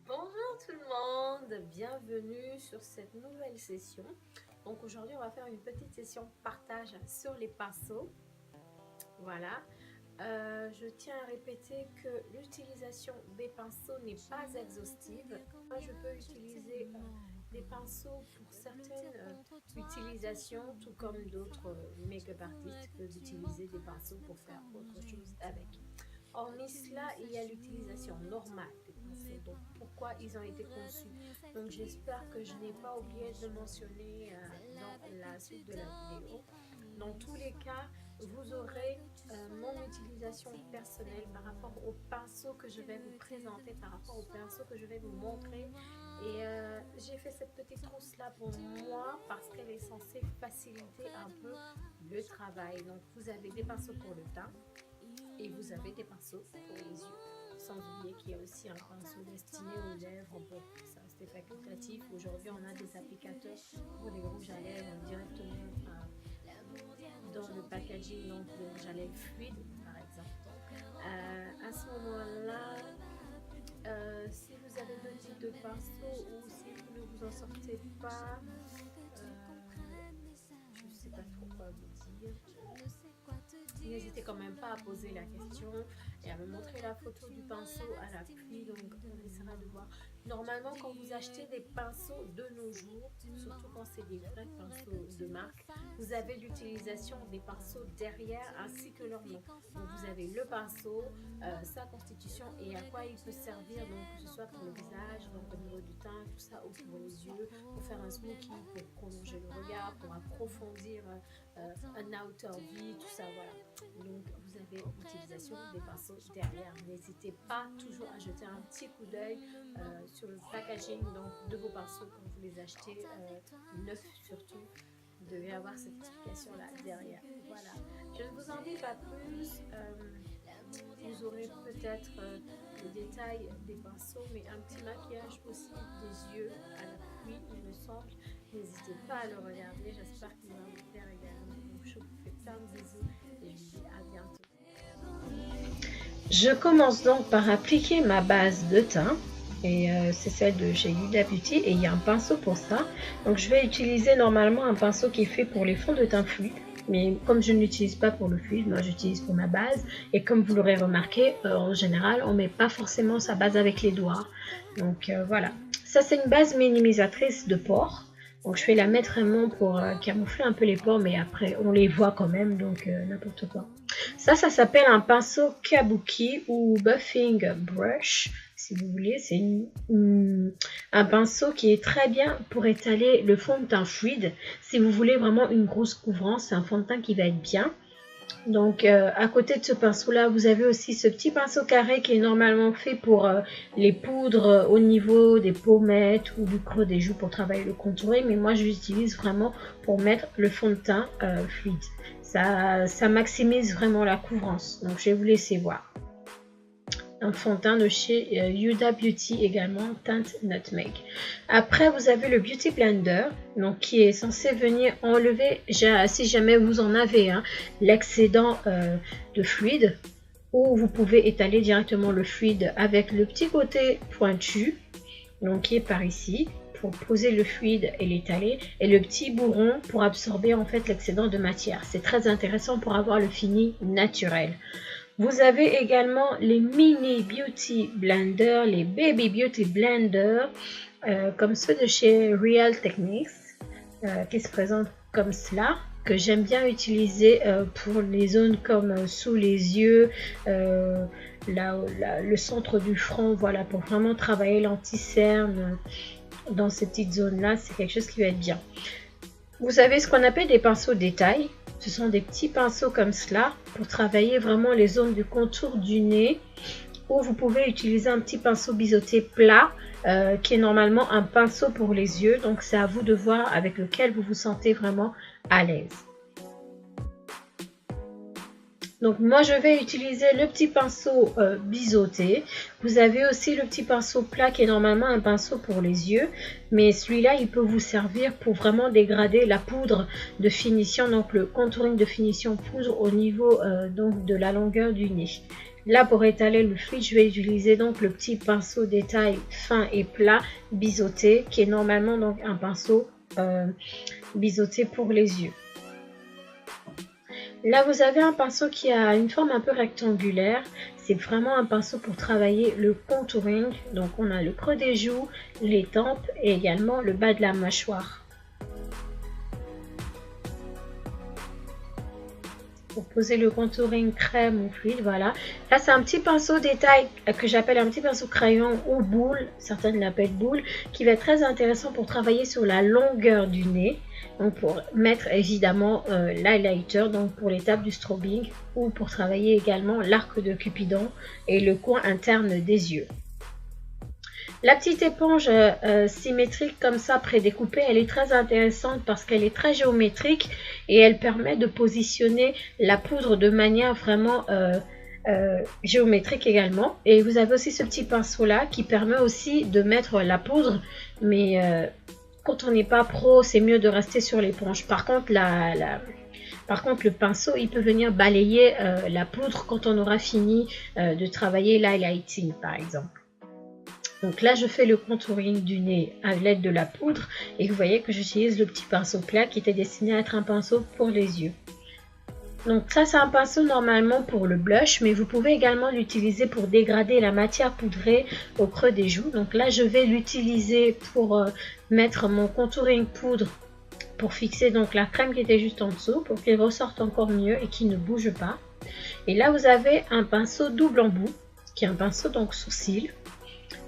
Bonjour tout le monde, bienvenue sur cette nouvelle session. Donc aujourd'hui on va faire une petite session partage sur les pinceaux. Voilà, je tiens à répéter que l'utilisation des pinceaux n'est pas exhaustive. Moi je peux utiliser des pinceaux pour certaines utilisations, tout comme d'autres make-up artistes peuvent utiliser des pinceaux pour faire autre chose avec. Hormis cela, il y a l'utilisation normale des pinceaux. Donc, pourquoi ils ont été conçus. Donc, j'espère que je n'ai pas oublié de le mentionner dans la suite de la vidéo. Dans tous les cas, vous aurez mon utilisation personnelle par rapport aux pinceaux que je vais vous présenter, par rapport aux pinceaux que je vais vous montrer. Et j'ai fait cette petite trousse là pour moi parce qu'elle est censée faciliter un peu le travail. Donc, vous avez des pinceaux pour le teint. Et vous avez des pinceaux pour les yeux. Sans oublier qu'il y a aussi un pinceau destiné aux lèvres. Bon, ça c'est facultatif. Aujourd'hui, on a des applicateurs pour les rouges à lèvres directement dans le packaging, donc le rouge à lèvres fluide, par exemple. À ce moment-là, si vous avez deux types de pinceaux ou si vous ne vous en sortez pas, je ne sais pas trop quoi vous dire. N'hésitez quand même pas à poser la question et à me montrer la photo du pinceau à l'appui, donc on essaiera de voir. Normalement, quand vous achetez des pinceaux de nos jours, surtout quand c'est des vrais pinceaux de marque, vous avez l'utilisation des pinceaux derrière ainsi que leur nom. Donc vous avez le pinceau, sa constitution et à quoi il peut servir, donc que ce soit pour le visage, donc au niveau du teint, tout ça, ou pour les yeux, pour faire un smoky, pour prolonger le regard, pour approfondir un outer V, tout ça, voilà. Donc vous avez l'utilisation des pinceaux derrière. N'hésitez pas toujours à jeter un petit coup d'œil sur le packaging donc, de vos pinceaux quand vous les achetez, neufs surtout. Vous devez avoir cette explication là derrière. Voilà, je ne vous en dis pas plus. Vous aurez peut-être les détails des pinceaux, mais un petit maquillage aussi des yeux à l'appui, il me semble. N'hésitez pas à le regarder, j'espère qu'il va vous plaire également. Donc, je vous fais plein de bisous et je vous dis à bientôt. Je commence donc par appliquer ma base de teint. Et c'est celle de chez Huda Beauty et il y a un pinceau pour ça. Donc je vais utiliser normalement un pinceau qui est fait pour les fonds de teint fluides. Mais comme je ne l'utilise pas pour le fluide, moi j'utilise pour ma base. Et comme vous l'aurez remarqué, en général, on ne met pas forcément sa base avec les doigts. Donc voilà. Ça c'est une base minimisatrice de pores. Donc je vais la mettre vraiment pour camoufler un peu les pores, mais après on les voit quand même, donc n'importe quoi. Ça s'appelle un pinceau kabuki ou buffing brush, si vous voulez. C'est un pinceau qui est très bien pour étaler le fond de teint fluide. Si vous voulez vraiment une grosse couvrance, c'est un fond de teint qui va être bien. Donc à côté de ce pinceau là, vous avez aussi ce petit pinceau carré qui est normalement fait pour les poudres au niveau des pommettes ou du creux des joues pour travailler le contouring, mais moi je l'utilise vraiment pour mettre le fond de teint fluide. Ça maximise vraiment la couvrance, donc je vais vous laisser voir. Un fond de teint de chez Huda Beauty également, teinte Nutmeg. Après, vous avez le Beauty Blender, donc qui est censé venir enlever, si jamais vous en avez, l'excédent de fluide, ou vous pouvez étaler directement le fluide avec le petit côté pointu, donc qui est par ici, pour poser le fluide et l'étaler, et le petit bourron pour absorber en fait l'excédent de matière. C'est très intéressant pour avoir le fini naturel. Vous avez également les Mini Beauty Blender, les Baby Beauty Blender, comme ceux de chez Real Techniques, qui se présentent comme cela, que j'aime bien utiliser pour les zones comme sous les yeux, le centre du front, voilà, pour vraiment travailler l'anti-cerne dans ces petites zones-là, c'est quelque chose qui va être bien. Vous avez ce qu'on appelle des pinceaux détail. Ce sont des petits pinceaux comme cela pour travailler vraiment les zones du contour du nez, ou vous pouvez utiliser un petit pinceau biseauté plat qui est normalement un pinceau pour les yeux. Donc c'est à vous de voir avec lequel vous vous sentez vraiment à l'aise. Donc moi je vais utiliser le petit pinceau biseauté. Vous avez aussi le petit pinceau plat qui est normalement un pinceau pour les yeux. Mais celui-là il peut vous servir pour vraiment dégrader la poudre de finition. Donc le contouring de finition poudre au niveau donc de la longueur du nez. Là pour étaler le fluide je vais utiliser donc le petit pinceau détail fin et plat biseauté. Qui est normalement donc un pinceau biseauté pour les yeux. Là, vous avez un pinceau qui a une forme un peu rectangulaire. C'est vraiment un pinceau pour travailler le contouring. Donc, on a le creux des joues, les tempes et également le bas de la mâchoire. Pour poser le contouring crème ou fluide, voilà. Là, c'est un petit pinceau détail que j'appelle un petit pinceau crayon ou boule. Certaines l'appellent boule. Qui va être très intéressant pour travailler sur la longueur du nez. Donc pour mettre évidemment l'highlighter, donc pour l'étape du strobing, ou pour travailler également l'arc de Cupidon et le coin interne des yeux. La petite éponge symétrique comme ça prédécoupée, elle est très intéressante parce qu'elle est très géométrique et elle permet de positionner la poudre de manière vraiment géométrique également. Et vous avez aussi ce petit pinceau là qui permet aussi de mettre la poudre, mais quand on n'est pas pro, c'est mieux de rester sur l'éponge. Par contre, le pinceau, il peut venir balayer la poudre quand on aura fini de travailler l'highlighting, par exemple. Donc là, je fais le contouring du nez à l'aide de la poudre. Et vous voyez que j'utilise le petit pinceau plat qui était destiné à être un pinceau pour les yeux. Donc ça, c'est un pinceau normalement pour le blush, mais vous pouvez également l'utiliser pour dégrader la matière poudrée au creux des joues. Donc là, je vais l'utiliser pour mettre mon contouring poudre pour fixer donc la crème qui était juste en dessous pour qu'il ressorte encore mieux et qu'il ne bouge pas. Et là, vous avez un pinceau double embout qui est un pinceau donc sourcil.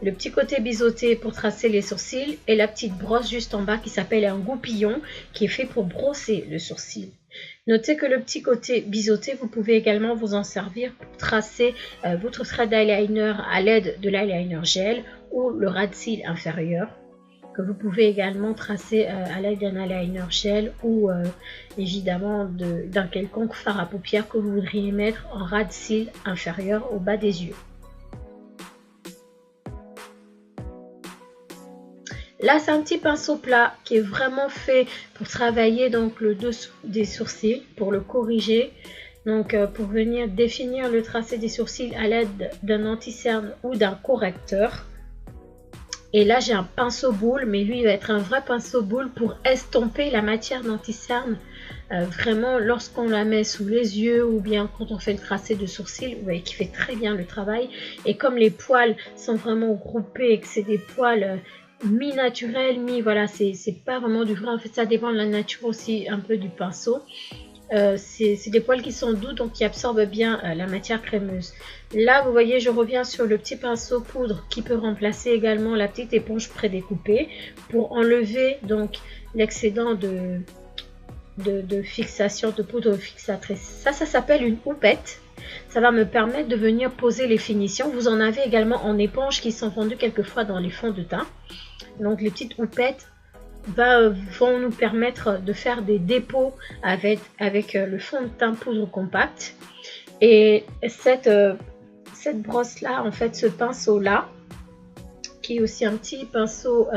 Le petit côté biseauté pour tracer les sourcils et la petite brosse juste en bas qui s'appelle un goupillon qui est fait pour brosser le sourcil. Notez que le petit côté biseauté, vous pouvez également vous en servir pour tracer votre trait d'eyeliner à l'aide de l'eyeliner gel ou le ras de cils inférieur que vous pouvez également tracer à l'aide d'un eyeliner gel ou évidemment d'un quelconque fard à paupières que vous voudriez mettre en ras de cils inférieur au bas des yeux. Là, c'est un petit pinceau plat qui est vraiment fait pour travailler donc le dessous des sourcils, pour le corriger. Donc, pour venir définir le tracé des sourcils à l'aide d'un anti-cerne ou d'un correcteur. Et là, j'ai un pinceau boule, mais lui, il va être un vrai pinceau boule pour estomper la matière d'anti-cerne. Vraiment, lorsqu'on la met sous les yeux ou bien quand on fait le tracé de sourcils, vous voyez qu'il fait très bien le travail. Et comme les poils sont vraiment groupés et que c'est des poils mi-naturel, voilà, c'est pas vraiment du vrai. En fait, ça dépend de la nature aussi un peu du pinceau. C'est des poils qui sont doux, donc qui absorbent bien la matière crémeuse. Là, vous voyez, je reviens sur le petit pinceau poudre qui peut remplacer également la petite éponge prédécoupée pour enlever donc l'excédent de fixation, de poudre fixatrice. Ça s'appelle une houppette. Ça va me permettre de venir poser les finitions. Vous en avez également en éponge qui sont vendues quelquefois dans les fonds de teint. Donc les petites houpettes vont nous permettre de faire des dépôts avec le fond de teint poudre compact. Et cette brosse là, en fait ce pinceau là, qui est aussi un petit pinceau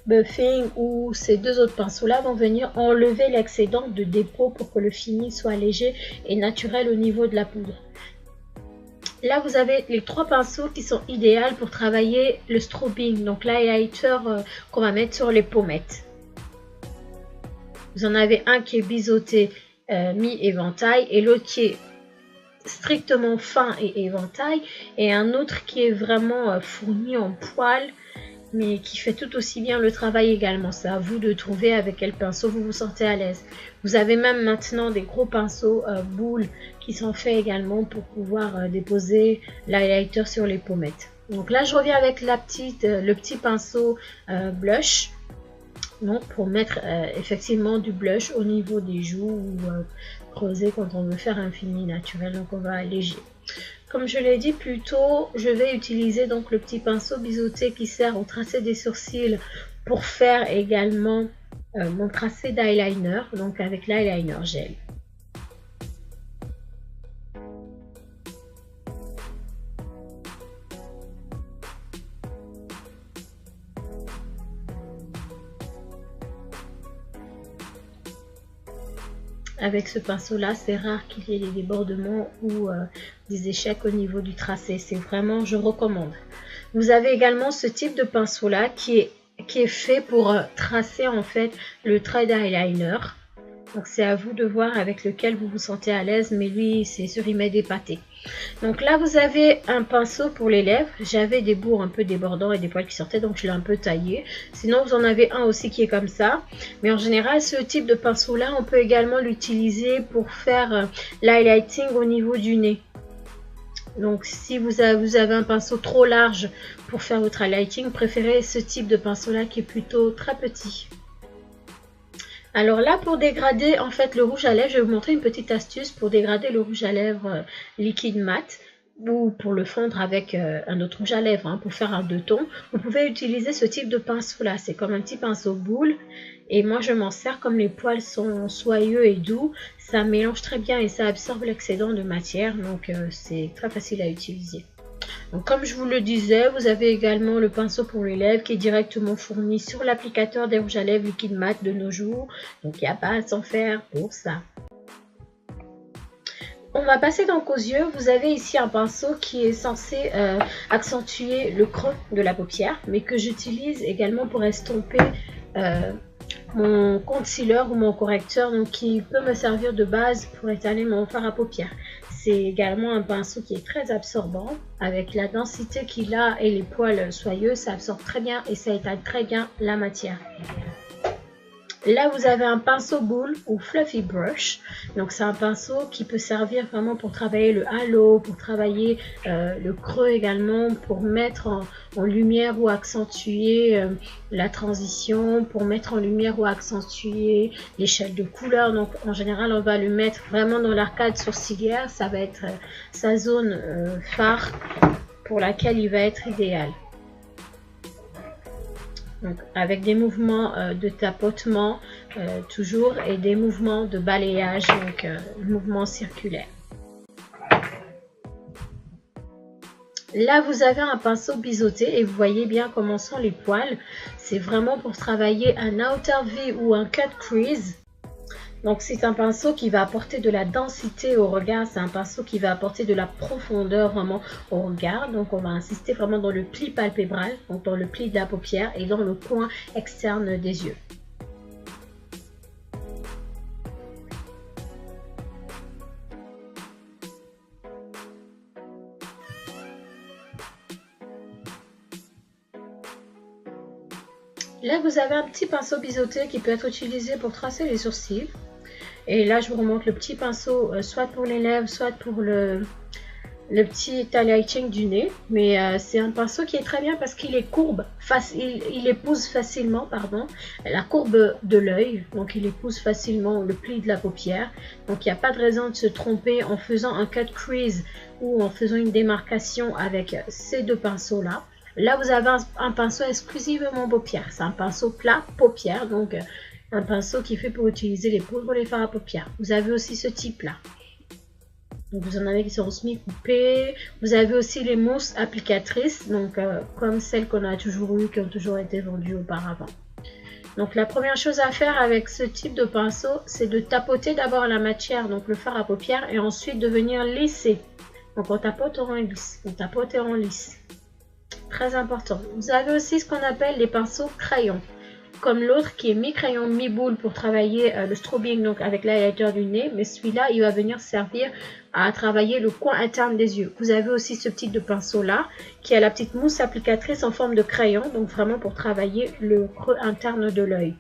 buffing, ou ces deux autres pinceaux là vont venir enlever l'excédent de dépôt pour que le fini soit léger et naturel au niveau de la poudre. Là, vous avez les trois pinceaux qui sont idéaux pour travailler le strobing, donc l'highlighter qu'on va mettre sur les pommettes. Vous en avez un qui est biseauté mi-éventail et l'autre qui est strictement fin et éventail, et un autre qui est vraiment fourni en poils, mais qui fait tout aussi bien le travail également. C'est à vous de trouver avec quel pinceau vous vous sentez à l'aise. Vous avez même maintenant des gros pinceaux boules qui sont faits également pour pouvoir déposer l'highlighter sur les pommettes. Donc là, je reviens avec le petit pinceau blush, donc pour mettre effectivement du blush au niveau des joues ou creuser quand on veut faire un fini naturel. Donc on va alléger. Comme je l'ai dit plus tôt, je vais utiliser donc le petit pinceau biseauté qui sert au tracé des sourcils pour faire également mon tracé d'eyeliner, donc avec l'eyeliner gel. avec ce pinceau-là. C'est rare qu'il y ait des débordements ou des échecs au niveau du tracé. C'est vraiment, je recommande. Vous avez également ce type de pinceau-là qui est fait pour tracer en fait le trait d'eyeliner. Donc c'est à vous de voir avec lequel vous vous sentez à l'aise, mais lui c'est sûr il met des pâtés. Donc là vous avez un pinceau pour les lèvres. J'avais des bouts un peu débordants et des poils qui sortaient, donc je l'ai un peu taillé. Sinon vous en avez un aussi qui est comme ça. Mais en général ce type de pinceau là on peut également l'utiliser pour faire l'highlighting au niveau du nez. Donc si vous avez un pinceau trop large pour faire votre highlighting, préférez ce type de pinceau là qui est plutôt très petit. Alors là, pour dégrader en fait le rouge à lèvres, je vais vous montrer une petite astuce pour dégrader le rouge à lèvres liquide mat ou pour le fondre avec un autre rouge à lèvres, hein, pour faire un deux tons. Vous pouvez utiliser ce type de pinceau là, c'est comme un petit pinceau boule et moi je m'en sers comme les poils sont soyeux et doux, ça mélange très bien et ça absorbe l'excédent de matière, donc c'est très facile à utiliser. Donc, comme je vous le disais, vous avez également le pinceau pour les lèvres qui est directement fourni sur l'applicateur des rouges à lèvres liquide mat de nos jours. Donc il n'y a pas à s'en faire pour ça. On va passer donc aux yeux. Vous avez ici un pinceau qui est censé accentuer le creux de la paupière, mais que j'utilise également pour estomper mon concealer ou mon correcteur, donc qui peut me servir de base pour étaler mon fard à paupières. C'est également un pinceau qui est très absorbant. Avec la densité qu'il a et les poils soyeux, ça absorbe très bien et ça étale très bien la matière. Là, vous avez un pinceau boule ou fluffy brush. Donc, c'est un pinceau qui peut servir vraiment pour travailler le halo, pour travailler le creux également, pour mettre en lumière ou accentuer la transition, pour mettre en lumière ou accentuer l'échelle de couleur. Donc, en général, on va le mettre vraiment dans l'arcade sourcilière. Ça va être sa zone phare pour laquelle il va être idéal. Donc, avec des mouvements de tapotement toujours et des mouvements de balayage, donc mouvements circulaires. Là, vous avez un pinceau biseauté et vous voyez bien comment sont les poils. C'est vraiment pour travailler un outer V ou un cut crease. Donc c'est un pinceau qui va apporter de la densité au regard, c'est un pinceau qui va apporter de la profondeur vraiment au regard. Donc on va insister vraiment dans le pli palpébral, donc dans le pli de la paupière et dans le coin externe des yeux. Là vous avez un petit pinceau biseauté qui peut être utilisé pour tracer les sourcils. Et là, je vous remonte le petit pinceau, soit pour les lèvres, soit pour le petit highlighting du nez. Mais c'est un pinceau qui est très bien parce qu'il est courbe, il épouse facilement, pardon, la courbe de l'œil. Donc, il épouse facilement le pli de la paupière. Donc, il n'y a pas de raison de se tromper en faisant un cut crease ou en faisant une démarcation avec ces deux pinceaux-là. Là, vous avez un pinceau exclusivement paupière. C'est un pinceau plat paupière, donc un pinceau qui est fait pour utiliser les poudres ou les fards à paupières. Vous avez aussi ce type là. Donc vous en avez qui sont semi-coupés. Vous avez aussi les mousses applicatrices, donc comme celles qu'on a toujours eues, qui ont toujours été vendues auparavant. Donc la première chose à faire avec ce type de pinceau, c'est de tapoter d'abord la matière, donc le fard à paupières, et ensuite de venir lisser. Donc on tapote et on lisse, on tapote et on lisse. Très important. Vous avez aussi ce qu'on appelle les pinceaux crayons, comme l'autre qui est mi-crayon, mi-boule pour travailler le strobing, donc avec l'highlighter du nez. Mais celui-là, il va venir servir à travailler le coin interne des yeux. Vous avez aussi ce type de pinceau-là, qui a la petite mousse applicatrice en forme de crayon, donc vraiment pour travailler le creux interne de l'œil.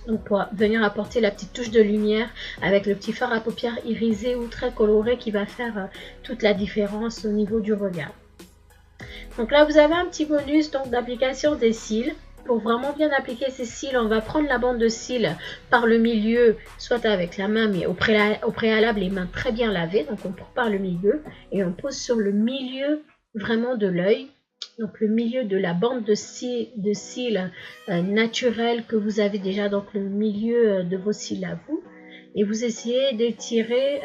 Donc pour venir apporter la petite touche de lumière avec le petit fard à paupières irisé ou très coloré qui va faire toute la différence au niveau du regard. Donc là, vous avez un petit bonus d'application des cils. Pour vraiment bien appliquer ces cils, on va prendre la bande de cils par le milieu, soit avec la main, mais au préalable, les mains très bien lavées. Donc on prend par le milieu et on pose sur le milieu vraiment de l'œil. Donc le milieu de la bande de cils naturelle que vous avez déjà, donc le milieu de vos cils à vous. Et vous essayez d'étirer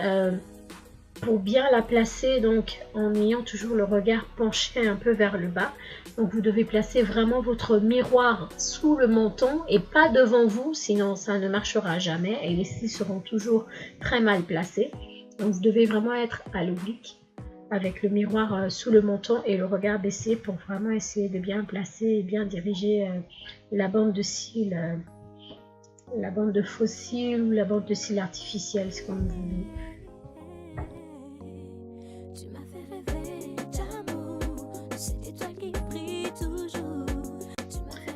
pour bien la placer, donc en ayant toujours le regard penché un peu vers le bas. Donc vous devez placer vraiment votre miroir sous le menton et pas devant vous, sinon ça ne marchera jamais et les cils seront toujours très mal placés. Donc vous devez vraiment être à l'oblique avec le miroir sous le menton et le regard baissé pour vraiment essayer de bien placer et bien diriger la bande de cils, la bande de faux cils ou la bande de cils artificiels, c'est comme vous voulez.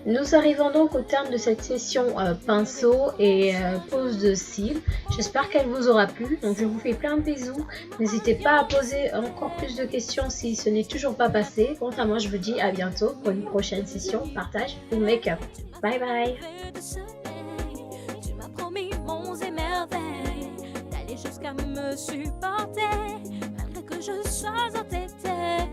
Nous arrivons donc au terme de cette session pinceau et pose de cils. J'espère qu'elle vous aura plu. Donc je vous fais plein de bisous. N'hésitez pas à poser encore plus de questions si ce n'est toujours pas passé. Quant à moi, je vous dis à bientôt pour une prochaine session partage ou make-up. Bye bye. Tu m'as promis monts et merveilles, d'aller jusqu'à me supporter, malgré que je sois entêtée.